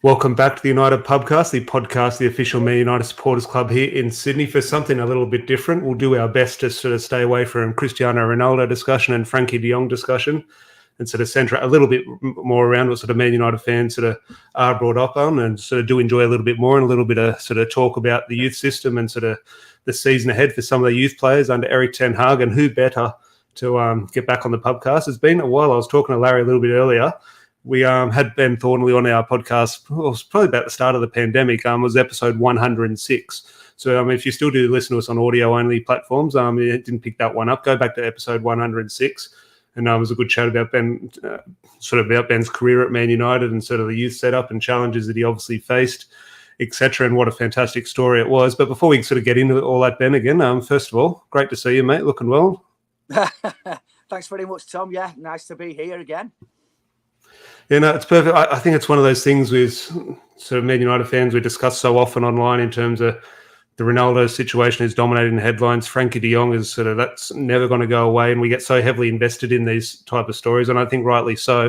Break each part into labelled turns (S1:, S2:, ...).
S1: Welcome back to the United Pubcast, the official Man United supporters club here in Sydney for something a little bit different. We'll do our best to sort of stay away from Cristiano Ronaldo discussion and Frankie de Jong discussion and sort of centre a little bit more around what sort of Man United fans sort of are brought up on and sort of do enjoy a little bit more and a little bit of sort of talk about the youth system and sort of the season ahead for some of the youth players under Erik ten Hag, and who better to get back on the pubcast. It's been a while. I was talking to Larry a little bit earlier. We had Ben Thornley on our podcast. Well, it was probably about the start of the pandemic. It was episode 106. So if you still do listen to us on audio-only platforms, you didn't pick that one up, go back to episode 106. And it was a good chat about Ben, sort of about Ben's career at Man United and sort of the youth setup and challenges that he obviously faced, etc. And what a fantastic story it was. But before we sort of get into all that, Ben, again, first of all, great to see you, mate. Looking well.
S2: Thanks very much, Tom. Yeah, nice to be here again.
S1: Yeah, no, it's perfect. I think it's one of those things with sort of Man United fans we discuss so often online in terms of the Ronaldo situation is dominating the headlines. Frankie de Jong is sort of, that's never going to go away, and we get so heavily invested in these type of stories, and I think rightly so.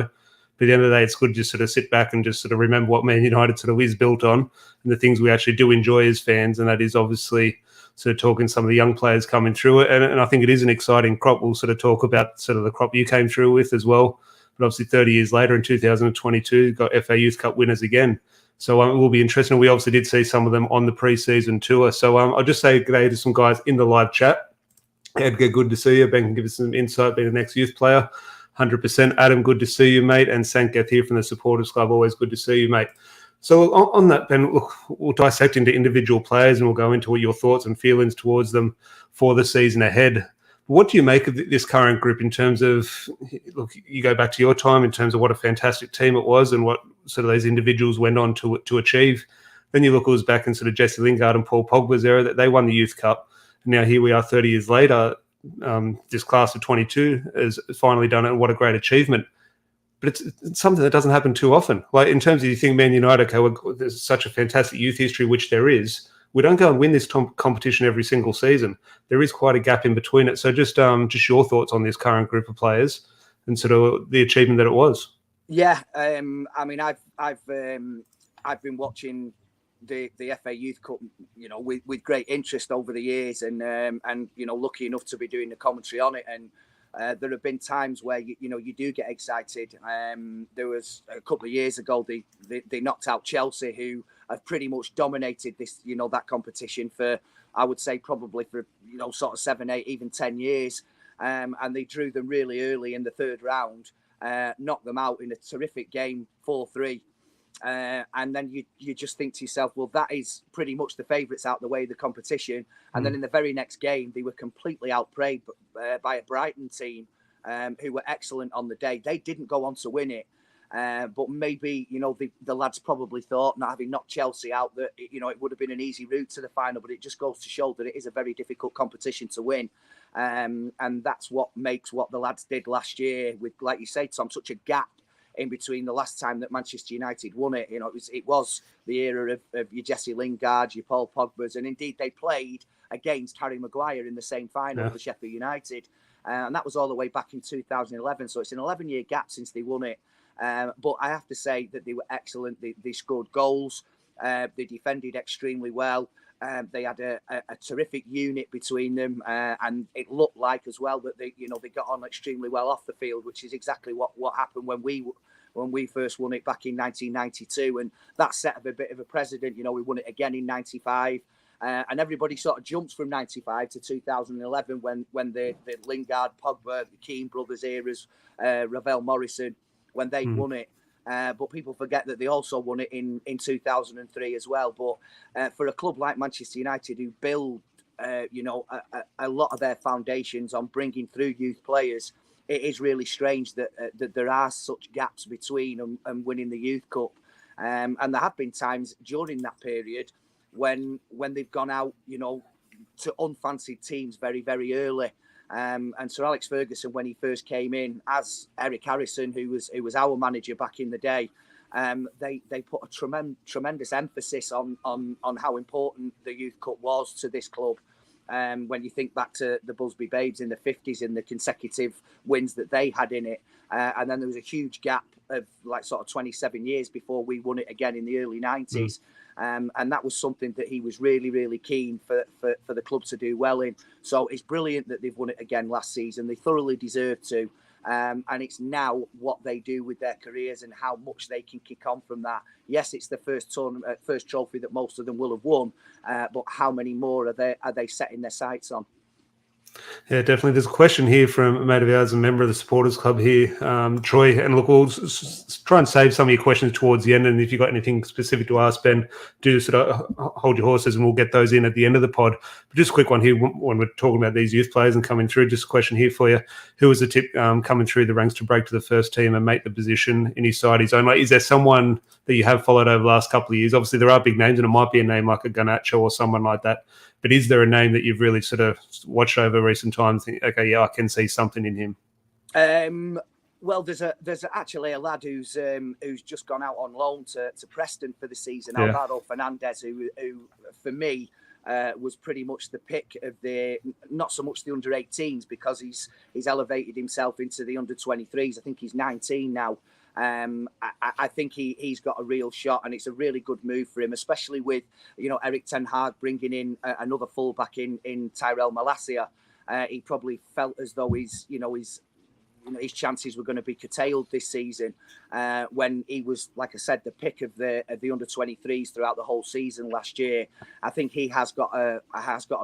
S1: But at the end of the day, it's good to just sort of sit back and just sort of remember what Man United sort of is built on and the things we actually do enjoy as fans, and that is obviously sort of talking some of the young players coming through it. And I think it is an exciting crop. We'll sort of talk about sort of the crop you came through with as well. But obviously 30 years later in 2022, got FA Youth Cup winners again. So it will be interesting. We obviously did see some of them on the pre-season tour. So I'll just say good day to some guys in the live chat. Edgar, good to see you. Ben can give us some insight, being an ex-youth player. 100%. Adam, good to see you, mate. And Sanketh here from the Supporters Club. Always good to see you, mate. So on that, Ben, we'll dissect into individual players and we'll go into your thoughts and feelings towards them for the season ahead. What do you make of this current group in terms of, look, you go back to your time in terms of what a fantastic team it was and what sort of those individuals went on to achieve. Then you look, it was back in sort of Jesse Lingard and Paul Pogba's era that they won the Youth Cup. And now here we are 30 years later, this class of 22 has finally done it, and what a great achievement. But it's something that doesn't happen too often. Like in terms of, you think Man United, okay, well, there's such a fantastic youth history, which there is. We don't go and win this competition every single season. There is quite a gap in between it. So just your thoughts on this current group of players and sort of the achievement that it was.
S2: Yeah, I mean, I've been watching the FA Youth Cup, you know, with great interest over the years, and you know, lucky enough to be doing the commentary on it. And there have been times where you do get excited. There was a couple of years ago they knocked out Chelsea, who have pretty much dominated this, that competition for, I would say, probably for sort of 7, 8, even 10 years. And they drew them really early in the third round, knocked them out in a terrific game, 4-3. And then you just think to yourself, well, that is pretty much the favourites out the way of the competition. And then in the very next game, they were completely outplayed by a Brighton team who were excellent on the day. They didn't go on to win it. But maybe, the lads probably thought, not having knocked Chelsea out, that, it would have been an easy route to the final. But it just goes to show that it is a very difficult competition to win. And that's what makes what the lads did last year with, like you say, Tom, such a gap in between the last time that Manchester United won it. It was the era of your Jesse Lingard, your Paul Pogba's, and indeed they played against Harry Maguire in the same final for Sheffield United. And that was all the way back in 2011. So it's an 11-year gap since they won it. But I have to say that they were excellent. They scored goals. They defended extremely well. They had a terrific unit between them, and it looked like as well that they got on extremely well off the field, which is exactly what happened when we first won it back in 1992, and that set a bit of a precedent. We won it again in '95, and everybody sort of jumps from '95 to 2011 when the Lingard, Pogba, the Keane brothers eras, Ravel, Morrison, when they won it. But people forget that they also won it in 2003 as well. But for a club like Manchester United, who build, a lot of their foundations on bringing through youth players, it is really strange that there are such gaps between and winning the Youth Cup. And there have been times during that period when they've gone out, to unfancied teams very, very early. And Sir Alex Ferguson, when he first came in, as Eric Harrison, who was our manager back in the day, they put a tremendous emphasis on how important the Youth Cup was to this club. When you think back to the Busby Babes in the 50s and the consecutive wins that they had in it. And then there was a huge gap of like sort of 27 years before we won it again in the early 90s. And that was something that he was really, really keen for the club to do well in. So it's brilliant that they've won it again last season. They thoroughly deserve to. And it's now what they do with their careers and how much they can kick on from that. Yes, it's the first tournament, first trophy that most of them will have won, but how many more are they setting their sights on?
S1: Yeah, definitely. There's a question here from a mate of ours, a member of the Supporters Club here, Troy. And look, we'll try and save some of your questions towards the end. And if you've got anything specific to ask, Ben, do sort of hold your horses and we'll get those in at the end of the pod. But just a quick one here when we're talking about these youth players and coming through. Just a question here for you. Who was the tip coming through the ranks to break to the first team and make the position in his side his own? Like, is there someone that you have followed over the last couple of years? Obviously, there are big names and it might be a name like a Garnacho or someone like that. But is there a name that you've really sort of watched over recent times? Think, okay, yeah, I can see something in him.
S2: Well, there's actually a lad who's just gone out on loan to Preston for the season,
S1: Yeah.
S2: Alvaro Fernandez, who for me was pretty much the pick of the, not so much the under-18s because he's elevated himself into the under-23s. I think he's 19 now. I think he's got a real shot, and it's a really good move for him, especially with Erik ten Hag bringing in another fullback in Tyrell Malacia. He probably felt as though his chances were going to be curtailed this season when he was, like I said, the pick of the under-23s throughout the whole season last year. I think he has got a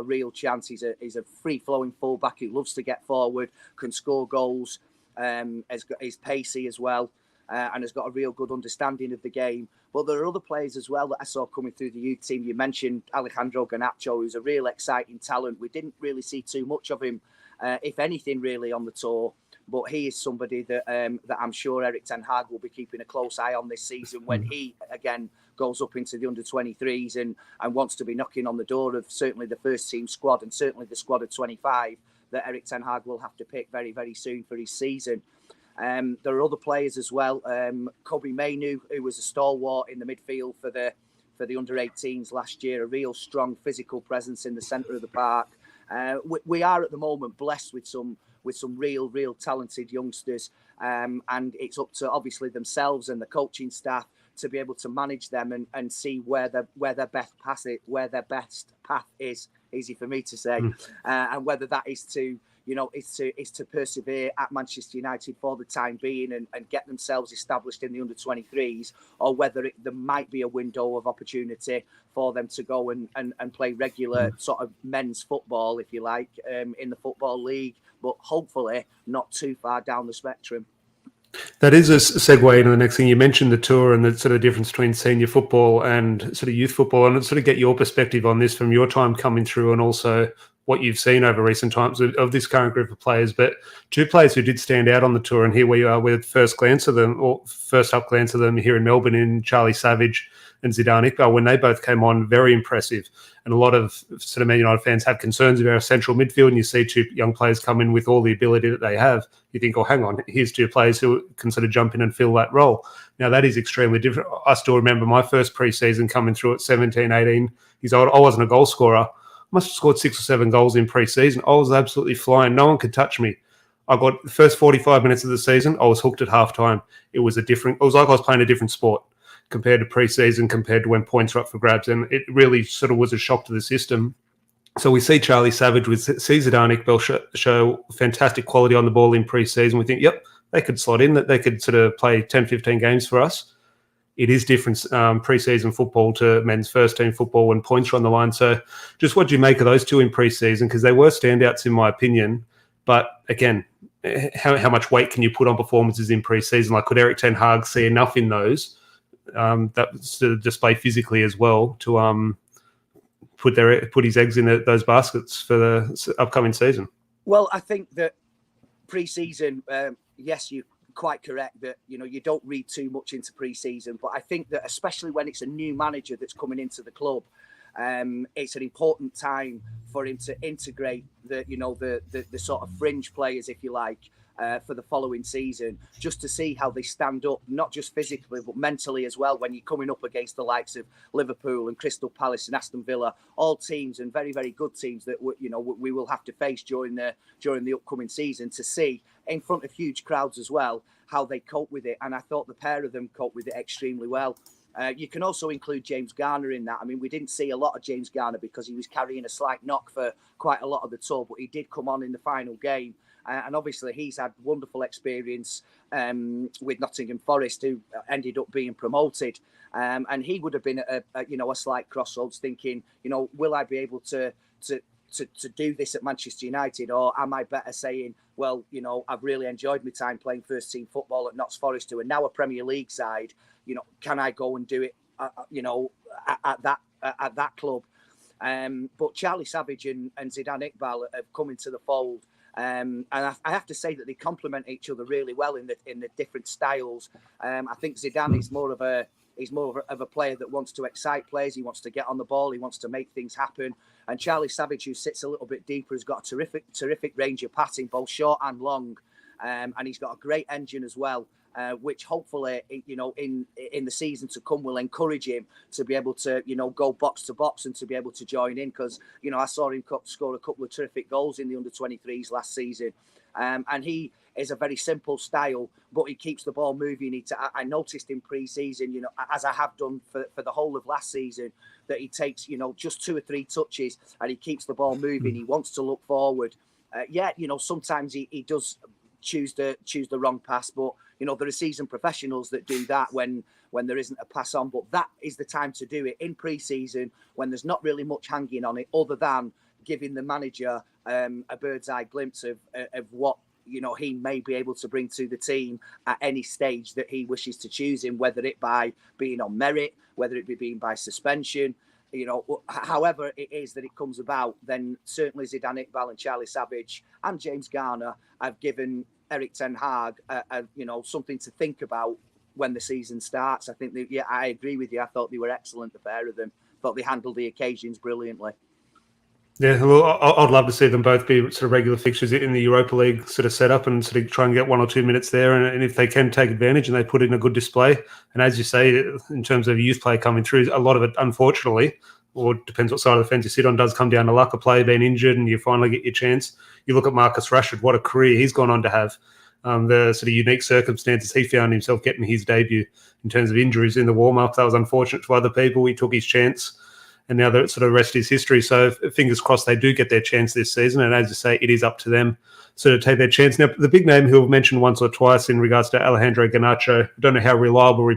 S2: real chance. He's a free-flowing fullback who loves to get forward, can score goals, is pacey as well. And has got a real good understanding of the game. But there are other players as well that I saw coming through the youth team. You mentioned Alejandro Ganacho, who's a real exciting talent. We didn't really see too much of him, if anything, really, on the tour. But he is somebody that I'm sure Erik ten Hag will be keeping a close eye on this season when he, again, goes up into the under-23s and wants to be knocking on the door of certainly the first team squad and certainly the squad of 25 that Erik ten Hag will have to pick very, very soon for his season. There are other players as well. Kobe Mainu, who was a stalwart in the midfield for the under-18s last year, a real strong physical presence in the centre of the park. We are at the moment blessed with some real talented youngsters, and it's up to obviously themselves and the coaching staff to be able to manage them and see where their best path is. Easy for me to say, and whether that is to is to persevere at Manchester United for the time being and get themselves established in the under-23s, or whether there might be a window of opportunity for them to go and play regular sort of men's football, if you like, in the Football League, but hopefully not too far down the spectrum.
S1: That is a segue into the next thing. You mentioned the tour and the sort of difference between senior football and sort of youth football, and sort of get your perspective on this from your time coming through and also what you've seen over recent times of this current group of players. But two players who did stand out on the tour, and here we are with first up glance of them here in Melbourne in Charlie Savage and Zidane Iqbal, when they both came on, very impressive. And a lot of sort of Man United fans have concerns about our central midfield, and you see two young players come in with all the ability that they have. You think, oh, hang on, here's two players who can sort of jump in and fill that role. Now, that is extremely different. I still remember my first pre-season coming through at 17, 18 years old. I wasn't a goal scorer. I must have scored 6 or 7 goals in pre-season. I was absolutely flying. No one could touch me. I got the first 45 minutes of the season, I was hooked at halftime. It was like I was playing a different sport compared to pre-season, compared to when points were up for grabs. And it really sort of was a shock to the system. So we see Charlie Savage, see Zidane Iqbal show fantastic quality on the ball in pre-season. We think, yep, they could slot in, that they could sort of play 10, 15 games for us. It is different pre-season football to men's first-team football when points are on the line. So just what do you make of those two in pre-season? Because they were standouts in my opinion. But again, how much weight can you put on performances in pre-season? Like, could Erik ten Hag see enough in those that sort of display physically as well to put his eggs in those baskets for the upcoming season?
S2: Well, I think that pre-season, yes, you're quite correct that you don't read too much into pre-season, but I think that especially when it's a new manager that's coming into the club, it's an important time for him to integrate the sort of fringe players, if you like, for the following season, just to see how they stand up, not just physically, but mentally as well, when you're coming up against the likes of Liverpool and Crystal Palace and Aston Villa, all teams and very, very good teams that we will have to face during the upcoming season, to see in front of huge crowds as well how they cope with it. And I thought the pair of them coped with it extremely well. You can also include James Garner in that. I mean, we didn't see a lot of James Garner because he was carrying a slight knock for quite a lot of the tour, but he did come on in the final game. And obviously, he's had wonderful experience with Nottingham Forest, who ended up being promoted. And he would have been at a slight crossroads, thinking, will I be able to do this at Manchester United, or am I better saying, well, I've really enjoyed my time playing first team football at Notts Forest, who are now a Premier League side. Can I go and do it, at that club? But Charlie Savage and Zidane Iqbal have come into the fold. And I have to say that they complement each other really well in the different styles. I think Zidane is more of a player that wants to excite players. He wants to get on the ball. He wants to make things happen. And Charlie Savage, who sits a little bit deeper, has got a terrific range of passing, both short and long. And he's got a great engine as well, which hopefully, in the season to come will encourage him to be able to, go box to box and to be able to join in. Because, I saw him score a couple of terrific goals in the under-23s last season. And he is a very simple style, but he keeps the ball moving. I noticed in pre-season, as I have done for the whole of last season, that he takes, just 2 or 3 touches and he keeps the ball moving. He wants to look forward. Sometimes he does choose the wrong pass, but there are seasoned professionals that do that when there isn't a pass on. But that is the time to do it in pre-season, when there's not really much hanging on it, other than giving the manager a bird's eye glimpse of what he may be able to bring to the team at any stage that he wishes to choose him, whether it by being on merit, whether it be being by suspension. However it is that it comes about, then certainly Zidane Iqbal and Charlie Savage and James Garner have given Erik ten Hag something to think about when the season starts. I think I agree with you. I thought they were excellent, the pair of them. Thought they handled the occasions brilliantly.
S1: Yeah, well, I'd love to see them both be sort of regular fixtures in the Europa League sort of setup, and sort of try and get 1 or 2 minutes there. And if they can take advantage and they put in a good display, and as you say, in terms of youth play coming through, a lot of it, unfortunately, or depends what side of the fence you sit on, does come down to luck, a player being injured, and you finally get your chance. You look at Marcus Rashford, what a career he's gone on to have. The sort of unique circumstances he found himself getting his debut in terms of injuries in the warm-up. That was unfortunate to other people. He took his chance. And now the sort of rest is history. So fingers crossed they do get their chance this season. And as you say, it is up to them to take their chance. Now, the big name who I've mentioned once or twice in regards to Alejandro Ganacho, I don't know how reliable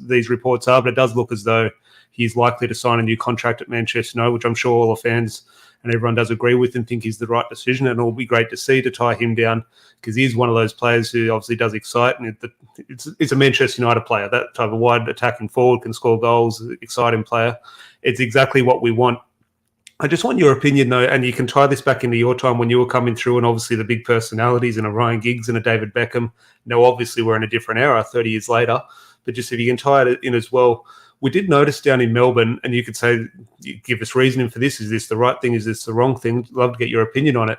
S1: these reports are, but it does look as though he's likely to sign a new contract at Manchester United, which I'm sure all the fans and everyone does agree with and think is the right decision. And it'll be great to see, to tie him down, because he's one of those players who obviously does excite. And it's a Manchester United player, that type of wide attacking forward, can score goals, exciting player. It's exactly what we want. I just want your opinion, though, and you can tie this back into your time when you were coming through, and obviously the big personalities and a Ryan Giggs and a David Beckham. Now, obviously, we're in a different era 30 years later, but just if you can tie it in as well. We did notice down in Melbourne, and you could say, you give us reasoning for this. Is this the right thing? Is this the wrong thing? Love to get your opinion on it.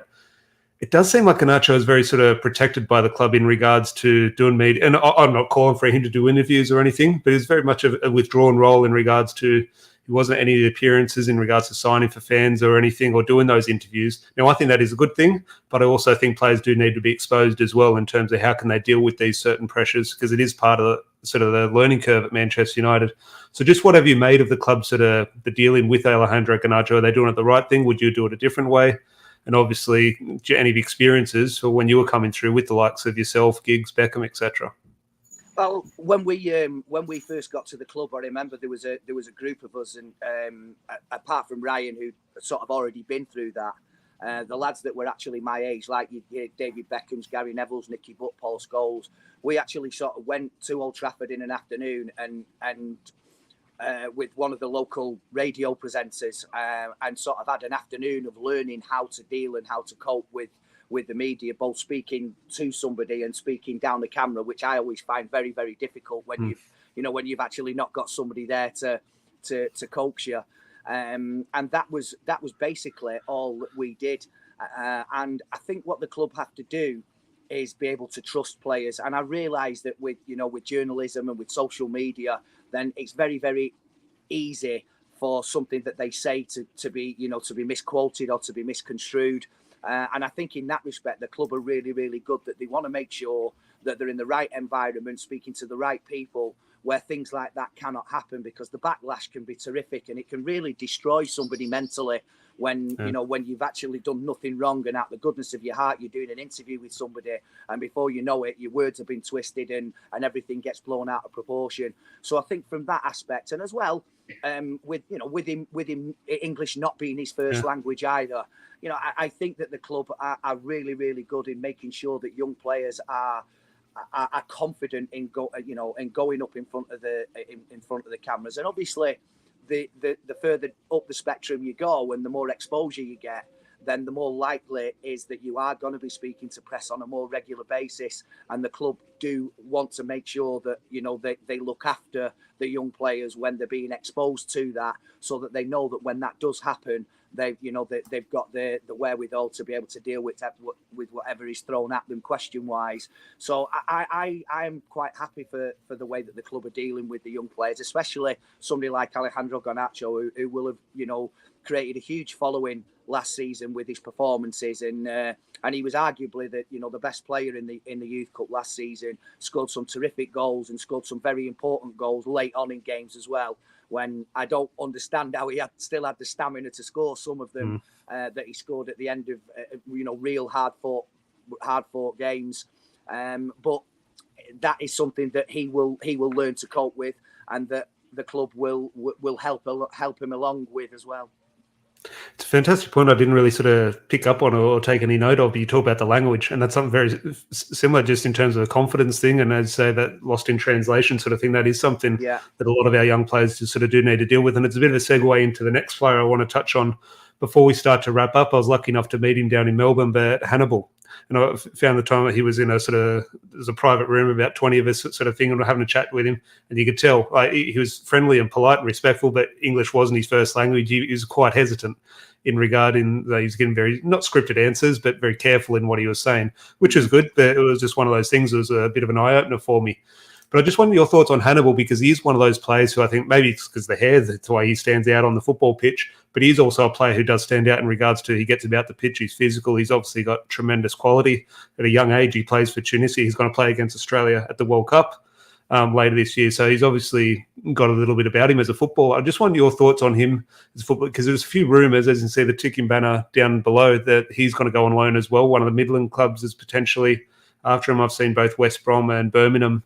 S1: It does seem like Ganacho is very sort of protected by the club in regards to doing media. And I'm not calling for him to do interviews or anything, but it's very much a withdrawn role in regards to, he wasn't any appearances in regards to signing for fans or anything, or doing those interviews. Now, I think that is a good thing, but I also think players do need to be exposed as well in terms of how can they deal with these certain pressures, because it is part of the learning curve at Manchester United. So just what have you made of the club sort of the dealing with Alejandro Ganacho? Are they doing it the right thing? Would you do it a different way? And obviously, any experiences for when you were coming through with the likes of yourself, Giggs, Beckham, etc.
S2: Well, when we first got to the club, I remember there was a group of us, and apart from Ryan, who sort of already been through that, the lads that were actually my age, like David Beckham's, Gary Neville's, Nicky Butt, Paul Scholes, we actually sort of went to Old Trafford in an afternoon and with one of the local radio presenters, and sort of had an afternoon of learning how to deal and how to cope with the media, both speaking to somebody and speaking down the camera, which I always find very, very difficult when you've actually not got somebody there to coax you. And that was basically all that we did. And I think what the club have to do is be able to trust players. And I realise that with journalism and with social media, then it's very, very easy for something that they say to be misquoted or to be misconstrued. And I think in that respect, the club are really, really good, that they want to make sure that they're in the right environment, speaking to the right people, where things like that cannot happen, because the backlash can be terrific and it can really destroy somebody mentally when when you've actually done nothing wrong, and out the goodness of your heart you're doing an interview with somebody, and before you know it your words have been twisted and everything gets blown out of proportion. So I think from that aspect, and as well with him English not being his first language either, I think that the club are really, really good in making sure that young players are confident in going up in front of the cameras. And obviously the further up the spectrum you go and the more exposure you get, then the more likely it is that you are going to be speaking to press on a more regular basis. And the club do want to make sure that they look after the young players when they're being exposed to that, so that they know that when that does happen, they've got the wherewithal to be able to deal with whatever is thrown at them question wise. So I am quite happy for the way that the club are dealing with the young players, especially somebody like Alejandro Ganacho, who will have created a huge following last season with his performances, and he was arguably the best player in the Youth Cup last season. Scored some terrific goals and scored some very important goals late on in games as well, when I don't understand how he still had the stamina to score some of them that he scored at the end of real hard fought games. But that is something that he will learn to cope with, and that the club will help him along with as well.
S1: It's a fantastic point I didn't really sort of pick up on or take any note of. You talk about the language, and that's something very similar just in terms of the confidence thing, and I'd say that lost in translation sort of thing, that is something that a lot of our young players just sort of do need to deal with. And it's a bit of a segue into the next player I want to touch on before we start to wrap up. I was lucky enough to meet him down in Melbourne, but Hannibal. And I found the time that he was in there's a private room, about 20 of us sort of thing, and we're having a chat with him. And you could tell he was friendly and polite and respectful, but English wasn't his first language. He was quite hesitant he was getting very, not scripted answers, but very careful in what he was saying, which was good. But it was just one of those things. It was a bit of an eye-opener for me. But I just wanted your thoughts on Hannibal, because he is one of those players who I think maybe it's because the hair, that's why he stands out on the football pitch, but he's also a player who does stand out in regards to he gets about the pitch, he's physical, he's obviously got tremendous quality. At a young age, he plays for Tunisia. He's going to play against Australia at the World Cup later this year. So he's obviously got a little bit about him as a footballer. I just wanted your thoughts on him as a footballer, because there's a few rumours, as you can see the ticking banner down below, that he's going to go on loan as well. One of the Midland clubs is potentially after him. I've seen both West Brom and Birmingham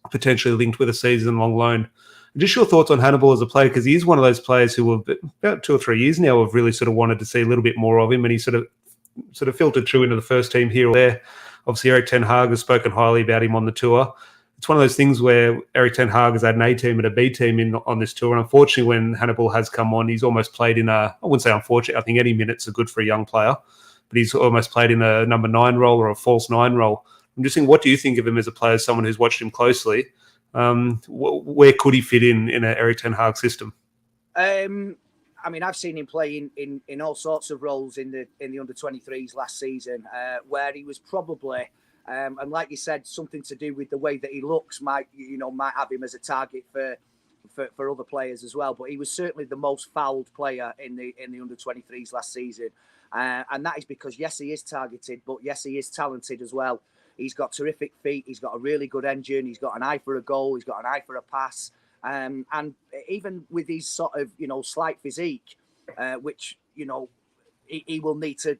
S1: potentially linked with a season-long loan. Just your thoughts on Hannibal as a player, because he is one of those players who have about 2 or 3 years now have really sort of wanted to see a little bit more of him, and he sort of filtered through into the first team here or there. Obviously, Erik ten Hag has spoken highly about him on the tour. It's one of those things where Erik ten Hag has had an A team and a B team on this tour, and unfortunately, when Hannibal has come on, he's almost played in I wouldn't say unfortunate, I think any minutes are good for a young player, but he's almost played in a number 9 role or a false 9 role. I'm just thinking, what do you think of him as a player, someone who's watched him closely? Where could he fit in an Erik ten Hag system?
S2: I mean, I've seen him play in all sorts of roles in the under-23s last season, where he was probably, and like you said, something to do with the way that he looks might have him as a target for other players as well. But he was certainly the most fouled player in the under-23s last season, and that is because yes, he is targeted, but yes, he is talented as well. He's got terrific feet. He's got a really good engine. He's got an eye for a goal. He's got an eye for a pass. And even with his sort of, slight physique, which, he will need to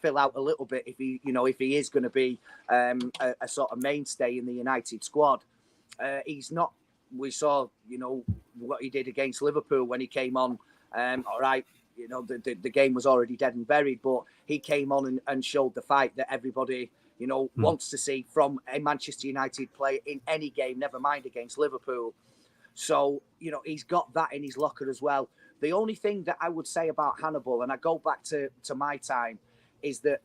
S2: fill out a little bit if he is going to be a sort of mainstay in the United squad. He's not. We saw, what he did against Liverpool when he came on. All right, the game was already dead and buried, but he came on and showed the fight that everybody wants to see from a Manchester United player in any game, never mind against Liverpool. So, he's got that in his locker as well. The only thing that I would say about Hannibal, and I go back to my time, is that,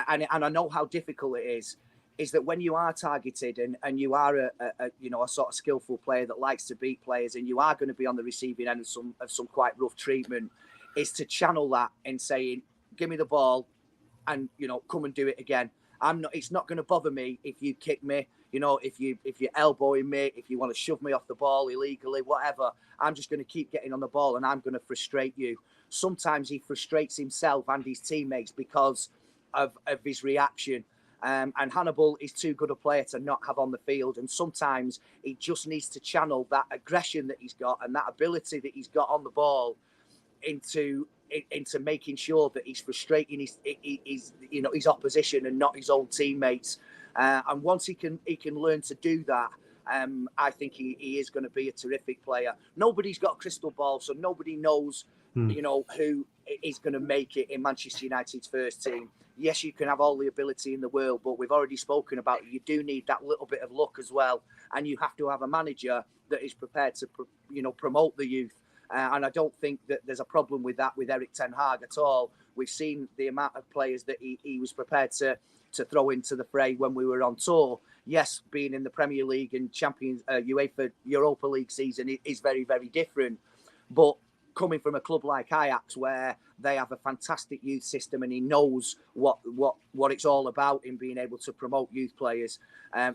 S2: and I know how difficult it is that when you are targeted and you are a sort of skillful player that likes to beat players, and you are going to be on the receiving end of some quite rough treatment, is to channel that and saying, give me the ball and, come and do it again. It's not going to bother me if you kick me, you know, if you're elbowing me, if you want to shove me off the ball illegally, whatever. I'm just going to keep getting on the ball and I'm going to frustrate you. Sometimes he frustrates himself and his teammates because of his reaction. And Hannibal is too good a player to not have on the field. And sometimes he just needs to channel that aggression that he's got and that ability that he's got on the ball into making sure that he's frustrating his opposition and not his own teammates. And once he can learn to do that, I think he is going to be a terrific player. Nobody's got a crystal ball, so nobody knows, you know, who is going to make it in Manchester United's first team. Yes, you can have all the ability in the world, but we've already spoken about it. You do need that little bit of luck as well, and you have to have a manager that is prepared to, promote the youth. And I don't think that there's a problem with that with Erik ten Hag at all. We've seen the amount of players that he was prepared to throw into the fray when we were on tour. Yes, being in the Premier League and UEFA Europa League season is very, very different. But coming from a club like Ajax, where they have a fantastic youth system and he knows what it's all about in being able to promote youth players,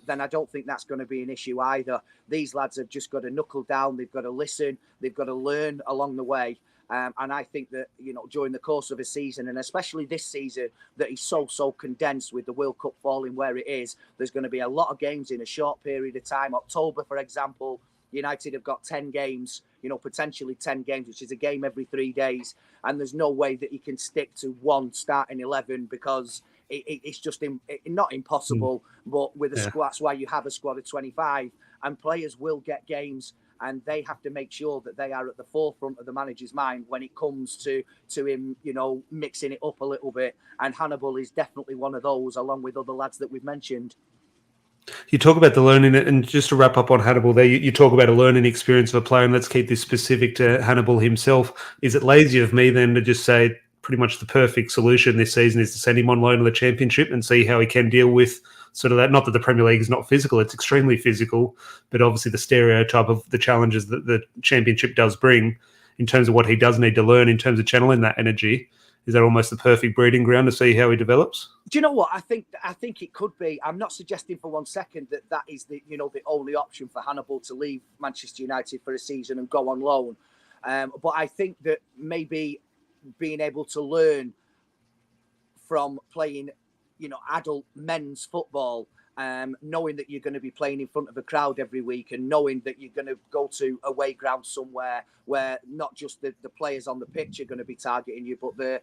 S2: then I don't think that's going to be an issue either. These lads have just got to knuckle down. They've got to listen. They've got to learn along the way. And I think that, you know, during the course of a season, and especially this season, that is so condensed with the World Cup falling where it is, there's going to be a lot of games in a short period of time. October, for example, United have got 10 games, you know, potentially 10 games, which is a game every 3 days. And there's no way that he can stick to one starting 11 because it's just not impossible. But with a squad, that's why you have a squad of 25, and players will get games. And they have to make sure that they are at the forefront of the manager's mind when it comes to him, you know, mixing it up a little bit. And Hannibal is definitely one of those, along with other lads that we've mentioned.
S1: You talk about the learning, and just to wrap up on Hannibal there, you talk about a learning experience of a player, and let's keep this specific to Hannibal himself. Is it lazy of me then to just say pretty much the perfect solution this season is to send him on loan to the Championship and see how he can deal with sort of that? Not that the Premier League is not physical, it's extremely physical, but obviously the stereotype of the challenges that the Championship does bring in terms of what he does need to learn in terms of channeling that energy. Is that almost the perfect breeding ground to see how he develops?
S2: Do you know what? I think it could be. I'm not suggesting for 1 second that is the only option for Hannibal to leave Manchester United for a season and go on loan. But I think that maybe being able to learn from playing, you know, adult men's football, knowing that you're going to be playing in front of a crowd every week, and knowing that you're going to go to away ground somewhere where not just the players on the pitch are going to be targeting you, but the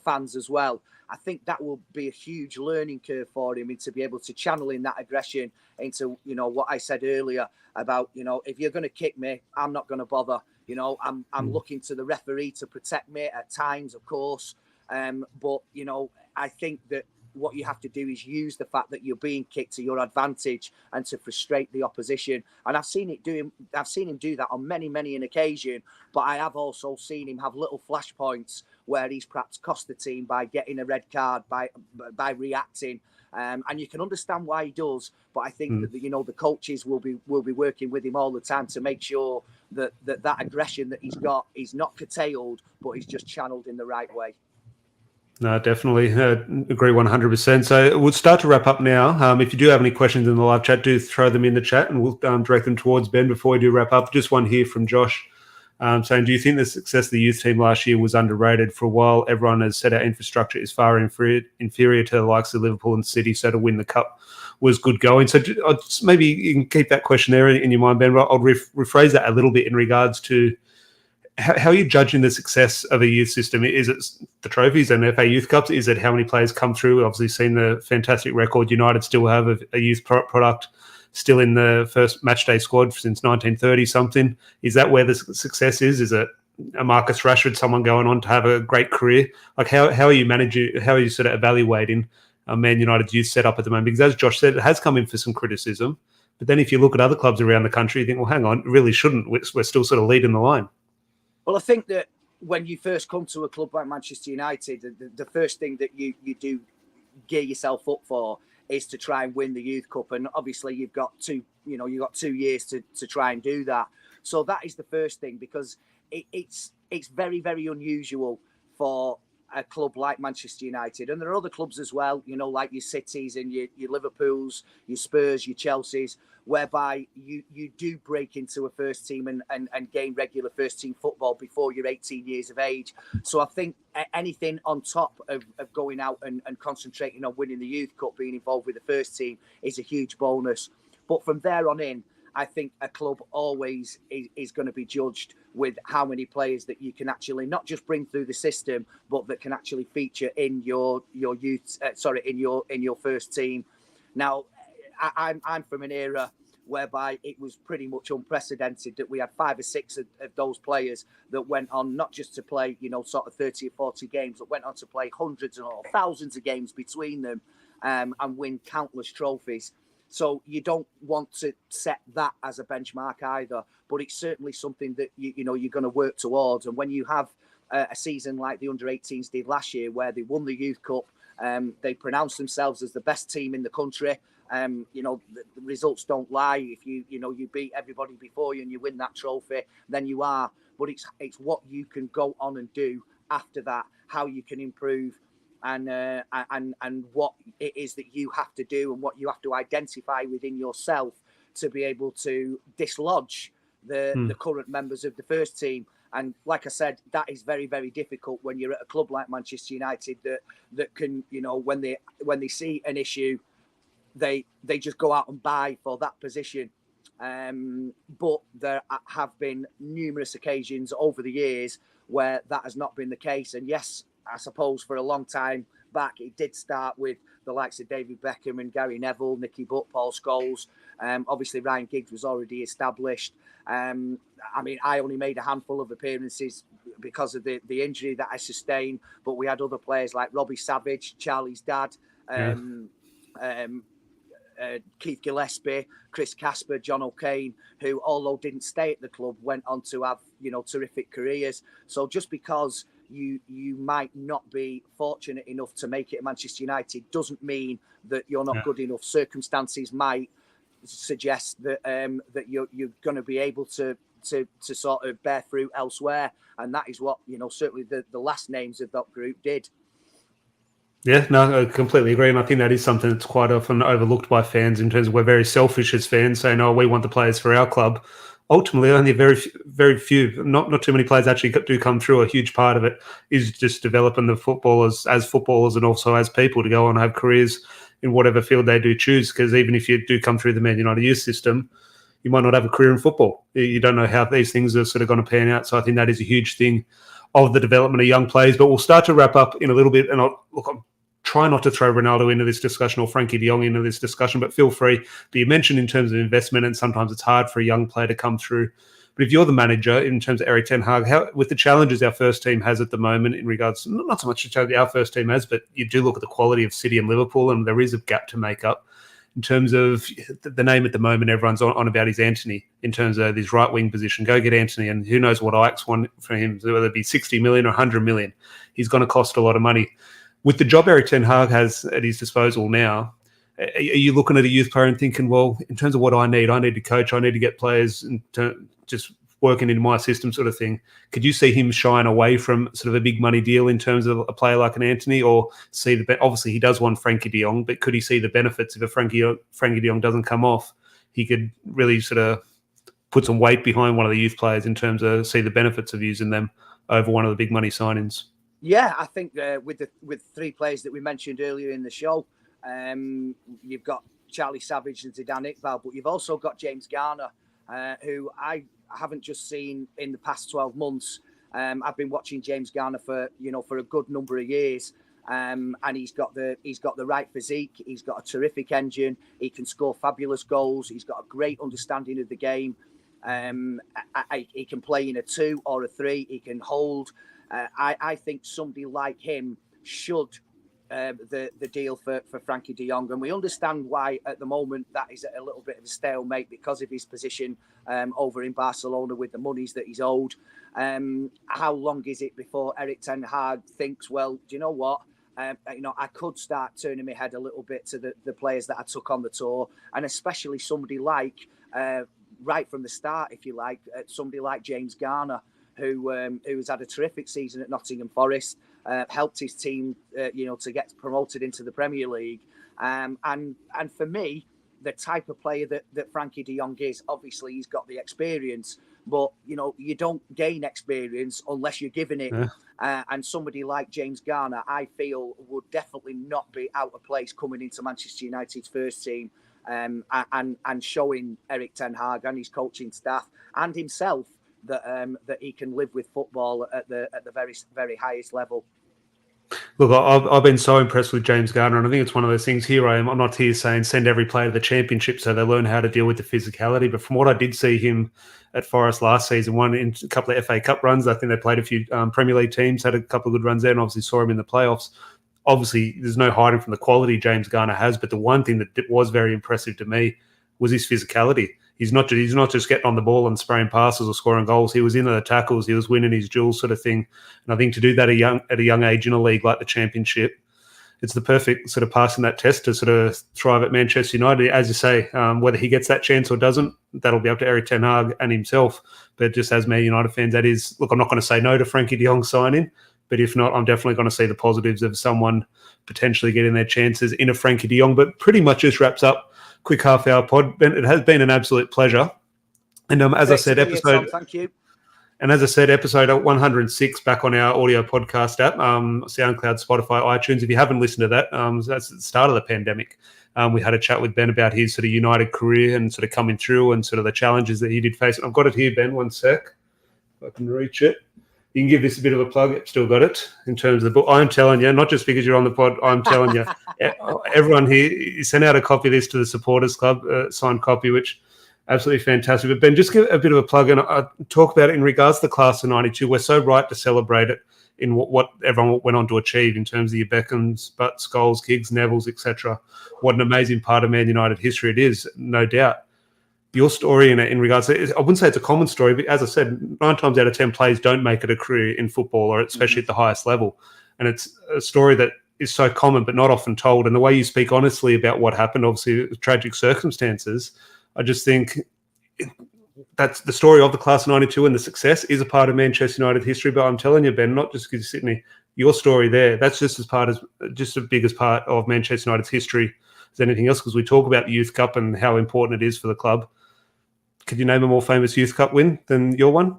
S2: fans as well. I think that will be a huge learning curve for him, and to be able to channel in that aggression into, you know, what I said earlier about, you know, if you're going to kick me, I'm not going to bother. You know, I'm looking to the referee to protect me at times, of course. But, you know, I think that what you have to do is use the fact that you're being kicked to your advantage and to frustrate the opposition. And I've seen him do that on many an occasion. But I have also seen him have little flashpoints where he's perhaps cost the team by getting a red card, by reacting. And you can understand why he does. But I think that the coaches will be working with him all the time to make sure that aggression that he's got is not curtailed, but is just channeled in the right way.
S1: No, definitely agree 100%. So we'll start to wrap up now. If you do have any questions in the live chat, do throw them in the chat, and we'll direct them towards Ben before we do wrap up. Just one here from Josh saying, do you think the success of the youth team last year was underrated? For a while, everyone has said our infrastructure is far inferior to the likes of Liverpool and City, so to win the Cup was good going. So maybe you can keep that question there in your mind, Ben. I'll rephrase that a little bit in regards to how are you judging the success of a youth system? Is it the trophies and FA Youth Cups? Is it how many players come through? We've obviously seen the fantastic record United still have of a youth product still in the first matchday squad since 1930-something. Is that where the success is? Is it a Marcus Rashford, someone going on to have a great career? Like how are you managing, how are you sort of evaluating Man United's youth setup at the moment? Because as Josh said, it has come in for some criticism. But then if you look at other clubs around the country, you think, well, hang on, it really shouldn't. We're still sort of leading the line.
S2: Well, I think that when you first come to a club like Manchester United, the first thing that you do gear yourself up for is to try and win the Youth Cup. And obviously you've got 2 years to try and do that. So that is the first thing, because it's very, very unusual for a club like Manchester United, and there are other clubs as well, like your Cities and your Liverpools, your Spurs, your Chelseas, whereby you do break into a first team and gain regular first team football before you're 18 years of age. So I think anything on top of going out and concentrating on winning the Youth Cup, being involved with the first team, is a huge bonus. But from there on in, I think a club always is going to be judged with how many players that you can actually not just bring through the system, but that can actually feature in your youth, in your first team. Now, I'm from an era whereby it was pretty much unprecedented that we had 5 or 6 of those players that went on not just to play, sort of 30 or 40 games, but went on to play hundreds or thousands of games between them and win countless trophies. So you don't want to set that as a benchmark either, but it's certainly something that you're going to work towards. And when you have a season like the under-18s did last year, where they won the Youth Cup, they pronounced themselves as the best team in the country. The results don't lie. If you beat everybody before you and you win that trophy, then you are. But it's what you can go on and do after that, how you can improve. And what it is that you have to do and what you have to identify within yourself to be able to dislodge the current members of the first team. And like I said, that is very, very difficult when you're at a club like Manchester United that can, when they see an issue, they just go out and buy for that position. But there have been numerous occasions over the years where that has not been the case. And yes, I suppose for a long time back, it did start with the likes of David Beckham and Gary Neville, Nicky Butt, Paul Scholes. Obviously, Ryan Giggs was already established. I only made a handful of appearances because of the injury that I sustained, but we had other players like Robbie Savage, Charlie's dad, Keith Gillespie, Chris Casper, John O'Kane, who, although didn't stay at the club, went on to have terrific careers. So just because you might not be fortunate enough to make it at Manchester United doesn't mean that you're not good enough. Circumstances might suggest that that you're going to be able to sort of bear fruit elsewhere, and that is what certainly the last names of that group did.
S1: Yeah, no, I completely agree. And I think that is something that's quite often overlooked by fans in terms of we're very selfish as fans, saying, oh, we want the players for our club. Ultimately, only very few, not too many players actually do come through. A huge part of it is just developing the footballers as footballers and also as people to go on and have careers in whatever field they do choose. Because even if you do come through the Man United youth system, you might not have a career in football. You don't know how these things are sort of going to pan out. So I think that is a huge thing of the development of young players. But we'll start to wrap up in a little bit. And I'm try not to throw Ronaldo into this discussion or Frankie de Jong into this discussion, but feel free. But you mentioned in terms of investment, and sometimes it's hard for a young player to come through. But if you're the manager, in terms of Erik ten Hag, with the challenges our first team has at the moment in regards, not so much the challenges our first team has, but you do look at the quality of City and Liverpool, and there is a gap to make up. In terms of the name at the moment, everyone's on about is Antony in terms of his right wing position. Go get Antony, and who knows what Ajax want for him, whether it be 60 million or 100 million. He's going to cost a lot of money. With the job Erik ten Hag has at his disposal now, are you looking at a youth player and thinking, well, in terms of what I need to coach, I need to get players and just working in my system sort of thing. Could you see him shying away from sort of a big money deal in terms of a player like an Antony, or see obviously he does want Frankie de Jong, but could he see the benefits if a Frankie de Jong doesn't come off? He could really sort of put some weight behind one of the youth players in terms of see the benefits of using them over one of the big money signings.
S2: Yeah, I think with 3 players that we mentioned earlier in the show, you've got Charlie Savage and Zidane Iqbal, but you've also got James Garner, who I haven't just seen in the past 12 months. I've been watching James Garner for a good number of years, and he's got the right physique. He's got a terrific engine. He can score fabulous goals. He's got a great understanding of the game. He can play in a 2 or a 3. He can hold. I think somebody like him should the deal for Frankie de Jong. And we understand why at the moment that is a little bit of a stalemate because of his position over in Barcelona with the monies that he's owed. How long is it before Erik ten Hag thinks, well, do you know what? I could start turning my head a little bit to the players that I took on the tour, and especially somebody like, right from the start, if you like, somebody like James Garner, who has had a terrific season at Nottingham Forest. helped his team, to get promoted into the Premier League. And for me, the type of player that Frankie de Jong is, obviously he's got the experience, but you don't gain experience unless you're given it.
S1: Yeah.
S2: And somebody like James Garner, I feel, would definitely not be out of place coming into Manchester United's first team, and showing Erik ten Hag and his coaching staff and himself that he can live with football at the very, very highest level.
S1: Look, I've been so impressed with James Garner, and I think it's one of those things. Here I am. I'm not here saying send every player to the Championship so they learn how to deal with the physicality. But from what I did see him at Forest last season, won in a couple of FA Cup runs. I think they played a few Premier League teams, had a couple of good runs there, and obviously saw him in the playoffs. Obviously, there's no hiding from the quality James Garner has, but the one thing that was very impressive to me was his physicality. He's not just getting on the ball and spraying passes or scoring goals. He was in the tackles. He was winning his duels, sort of thing. And I think to do that at a young age in a league like the Championship, it's the perfect sort of passing that test to sort of thrive at Manchester United. As you say, whether he gets that chance or doesn't, that'll be up to Erik ten Hag and himself. But just as Man United fans, that is, look, I'm not going to say no to Frankie de Jong signing, but if not, I'm definitely going to see the positives of someone potentially getting their chances in a Frankie de Jong. But pretty much just wraps up quick half-hour pod. Ben, it has been an absolute pleasure. And as I said, episode 106 back on our audio podcast app, SoundCloud, Spotify, iTunes. If you haven't listened to that, that's the start of the pandemic. We had a chat with Ben about his sort of United career and sort of coming through and sort of the challenges that he did face. I've got it here, Ben, one sec. If I can reach it. You can give this a bit of a plug. I've still got it in terms of the book. I'm telling you, not just because you're on the pod, I'm telling you, everyone here, sent out a copy of this to the Supporters Club, signed copy, which absolutely fantastic. But Ben, just give a bit of a plug and talk about it in regards to the class of 92. We're so right to celebrate it in what everyone went on to achieve in terms of your Beckhams, Butts, Scholes, Giggs, Nevilles, etc. What an amazing part of Man United history it is, no doubt. Your story in regards to, I wouldn't say it's a common story, but as I said, 9 times out of 10 players don't make it a career in football, or especially at the highest level. And it's a story that is so common but not often told. And the way you speak honestly about what happened, obviously tragic circumstances, I just think that's the story of the class of 92, and the success is a part of Manchester United history. But I'm telling you, Ben, not just because you're sitting here, your story there, that's just as big as part of Manchester United's history as anything else, because we talk about the Youth Cup and how important it is for the club. Could you name a more famous Youth Cup win than your one?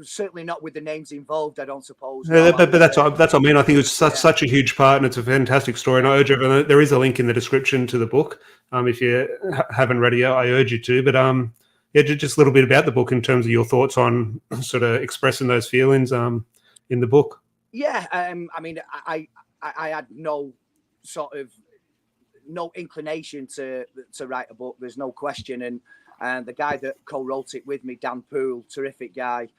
S2: Certainly not with the names involved, I don't suppose.
S1: Yeah, but that's what I mean. I think it's such a huge part, and it's a fantastic story. And I urge everyone, there is a link in the description to the book. If you haven't read it yet, I urge you to. But just a little bit about the book in terms of your thoughts on sort of expressing those feelings in the book.
S2: Yeah, I mean, I had no inclination to write a book. There's no question. And the guy that co-wrote it with me, Dan Poole, terrific guy.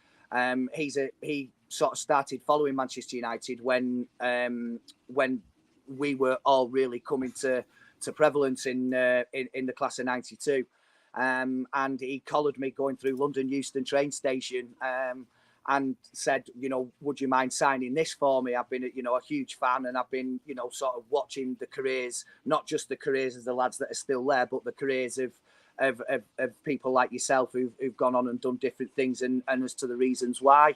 S2: He sort of started following Manchester United when we were all really coming to prevalence in the class of 92. And he collared me going through London Euston train station and said, would you mind signing this for me? I've been, a huge fan, and I've been, sort of watching the careers, not just the careers of the lads that are still there, but the careers of people like yourself who've gone on and done different things, and as to the reasons why.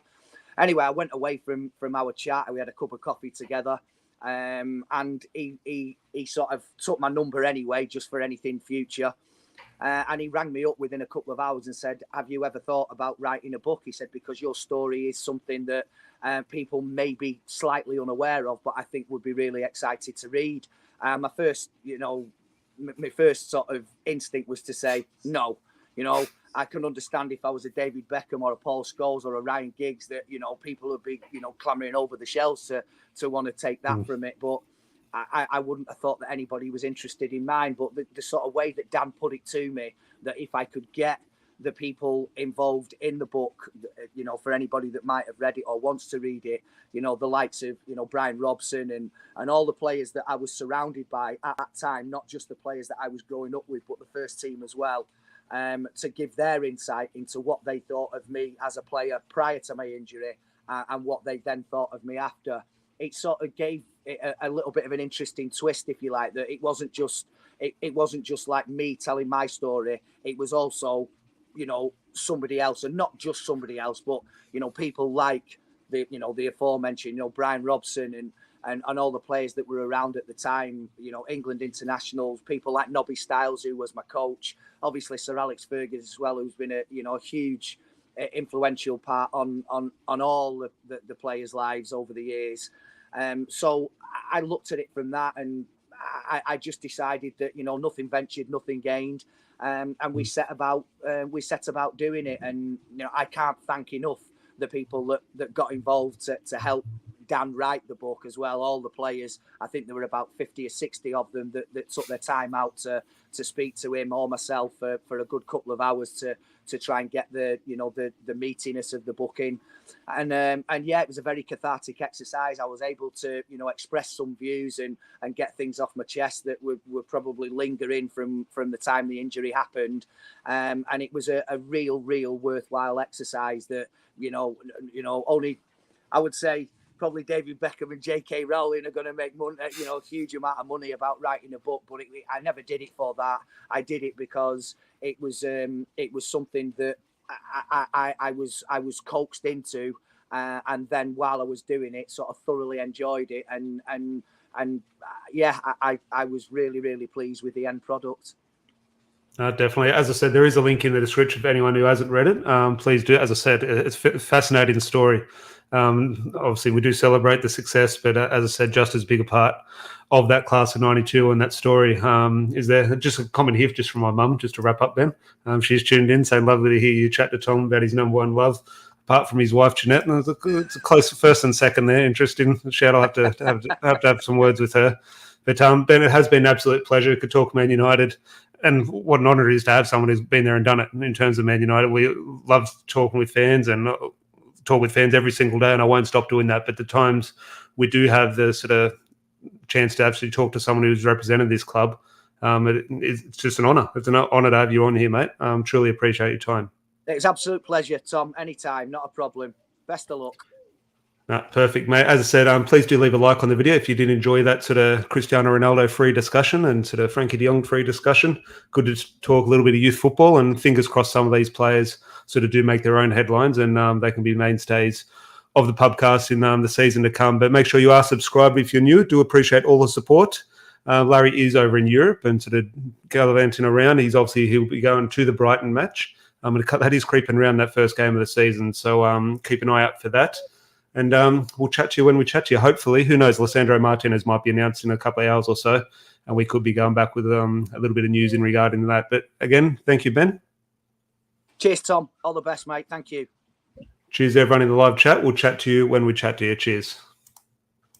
S2: Anyway, I went away from our chat. We had a cup of coffee together, and he sort of took my number anyway, just for anything future. And he rang me up within a couple of hours and said, have you ever thought about writing a book? He said, because your story is something that people may be slightly unaware of, but I think would be really excited to read. My first sort of instinct was to say, no. I can understand if I was a David Beckham or a Paul Scholes or a Ryan Giggs that, people would be, clambering over the shelves to want to take that from it. But I wouldn't have thought that anybody was interested in mine. But the sort of way that Dan put it to me, that if I could get the people involved in the book, for anybody that might have read it or wants to read it, the likes of, Brian Robson and all the players that I was surrounded by at that time, not just the players that I was growing up with, but the first team as well, to give their insight into what they thought of me as a player prior to my injury and what they then thought of me after. It sort of gave it a little bit of an interesting twist, if you like, that it wasn't just like me telling my story. It was also, somebody else, and not just somebody else, but, people like the aforementioned, Brian Robson and all the players that were around at the time, England internationals, people like Nobby Stiles, who was my coach, obviously Sir Alex Ferguson as well, who's been a huge influential part on all the players' lives over the years. So I looked at it from that, and I just decided that nothing ventured, nothing gained, and we set about doing it. And I can't thank enough the people that got involved to help Dan write the book as well. All the players, I think there were about 50 or 60 of them that took their time out to speak to him or myself for a good couple of hours to try and get the meatiness of the book in. And yeah, it was a very cathartic exercise. I was able to express some views and get things off my chest that were probably lingering from the time the injury happened. And it was a real worthwhile exercise that only, I would say, probably David Beckham and J.K. Rowling are going to make money, a huge amount of money about writing a book. But I never did it for that. I did it because it was something that I was coaxed into, and then while I was doing it, sort of thoroughly enjoyed it, and yeah, I was really pleased with the end product.
S1: Definitely. As I said, there is a link in the description for anyone who hasn't read it. Please do. As I said, it's a fascinating story. Obviously, we do celebrate the success, but as I said, just as big a part of that class of 92 and that story is there. Just a comment here just from my mum, just to wrap up, Ben. She's tuned in, saying lovely to hear you chat to Tom about his number one love, apart from his wife, Jeanette. And it's a close first and second there. Interesting. Shout, I'll have to have some words with her. But Ben, it has been an absolute pleasure. Could talk Man United. And what an honour it is to have someone who's been there and done it. In terms of Man United, we love talking with fans and talk with fans every single day, and I won't stop doing that. But the times we do have the sort of chance to actually talk to someone who's represented this club, it's just an honour. It's an honour to have you on here, mate. Truly appreciate your time.
S2: It's an absolute pleasure, Tom. Anytime, not a problem. Best of luck.
S1: Perfect, mate. As I said, please do leave a like on the video if you did enjoy that sort of Cristiano Ronaldo free discussion and sort of Frankie de Jong free discussion. Good to talk a little bit of youth football, and fingers crossed some of these players sort of do make their own headlines, and they can be mainstays of the podcast in the season to come. But make sure you are subscribed if you're new. Do appreciate all the support. Larry is over in Europe and sort of gallivanting around. He'll be going to the Brighton match. That is creeping around that first game of the season, so keep an eye out for that. And we'll chat to you when we chat to you. Hopefully, who knows, Lisandro Martinez might be announced in a couple of hours or so, and we could be going back with a little bit of news in regarding that. But again, thank you, Ben.
S2: Cheers, Tom. All the best, mate. Thank you.
S1: Cheers, everyone in the live chat. We'll chat to you when we chat to you. Cheers.